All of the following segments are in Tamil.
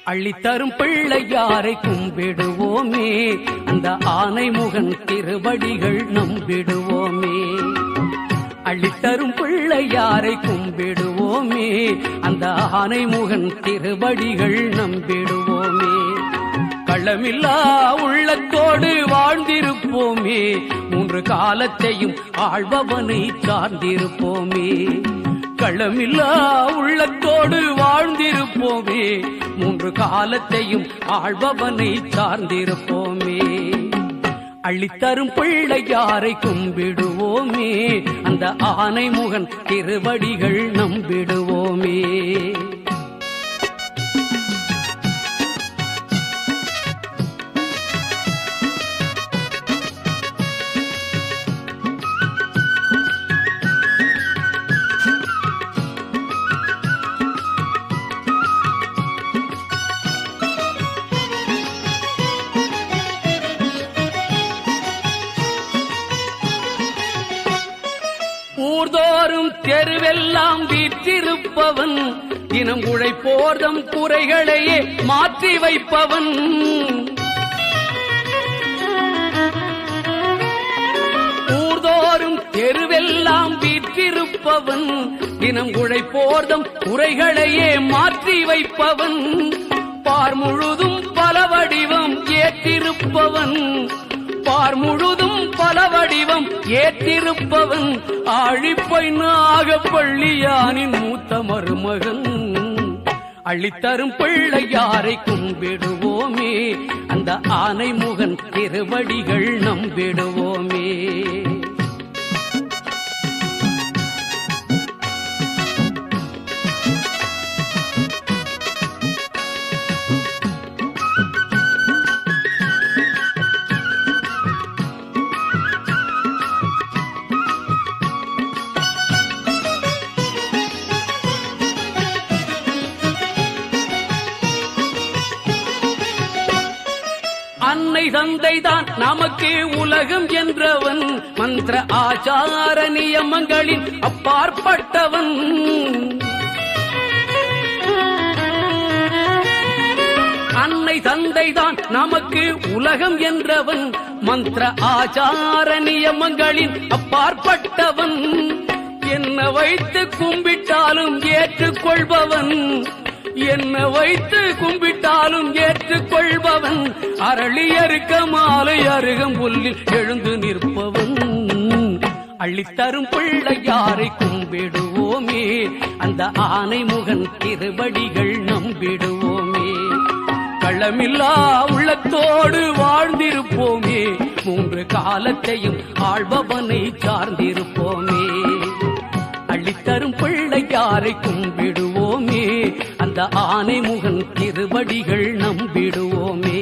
அள்ளித்தரும் பிள்ளையாரை கும்பிடுவோமே, அந்த ஆனைமுகன் திருவடிகள் நம்பிடுவோமே. அள்ளித்தரும் பிள்ளையாரை கும்பிடுவோமே, அந்த ஆனைமுகன் திருவடிகள் நம்பிடுவோமே. களமில்லா உள்ளத்தோடு வாழ்ந்திருப்போமே, மூன்று காலத்தையும் ஆள்பவனை சார்ந்திருப்போமே. களமில்லா உள்ளத்தோடு வாழ்ந்திருப்போமே, மூன்று காலத்தையும் ஆள்பவனை சார்ந்திருப்போமே. அள்ளித்தரும் பிள்ளையாரை கும்பிடுவோமே, அந்த ஆனைமுகன் திருவடிகள் நம்பிடுவோமே. ஊர்தோறும் தெருவெல்லாம் வீற்றிருப்பவன், தினம் உழைப்போர்தம் குறைகளையே மாற்றி வைப்பவன். ஊர்தோறும் தெருவெல்லாம் வீற்றிருப்பவன், தினம் உழைப்போர்தம் குறைகளையே மாற்றி வைப்பவன். பார் முழுதும் பல வடிவம் ஏற்றிருப்பவன், பார் முழுதும் பல வடிவம் ஏற்றிருப்பவன். ஆழிப்பை நாகப்பள்ளியானின் மூத்த மருமகன். அள்ளித்தரும் பிள்ளையாரை கும்பிடுவோமே, அந்த ஆனைமுகன் திருவடிகள் நம்பிடுவோமே. அன்னை தந்தைதான் நமக்கு உலகம் என்றவன், மந்திர ஆச்சார நியமங்களின் அப்பாற்பட்டவன். அன்னை தந்தைதான் நமக்கு உலகம் என்றவன், மந்திர ஆச்சார நியமங்களின் அப்பாற்பட்டவன். என்ன வைத்து கும்பிட்டாலும் ஏற்றுக்கொள்பவன், என்ன வைத்து கும்பிட்டாலும் ஏற்றுக்கொள்பவன். அரளியறுக்க மாலை அருகம்புல்லில் எழுந்து நிற்பவன். அள்ளித்தரும் பிள்ளையாரை கும்பிடுவோமே, அந்த ஆனைமுகன் திருவடிகள் நம்பிடுவோமே. களமில்லா உள்ளத்தோடு வாழ்ந்திருப்போமே, மூன்று காலத்தையும் ஆள்பவனை சார்ந்திருப்போமே. அள்ளித்தரும் பிள்ளையாரை கும்பிடுவோமே, அந்த ஆனைமுகன் திருவடிகள் நம்பிடுவோமே.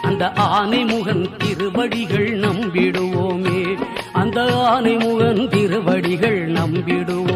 அந்த ஆனைமுகன் திருவடிகள் நம்பிடுவோமே. அந்த ஆனைமுகன் திருவடிகள் நம்பிடுவோம்.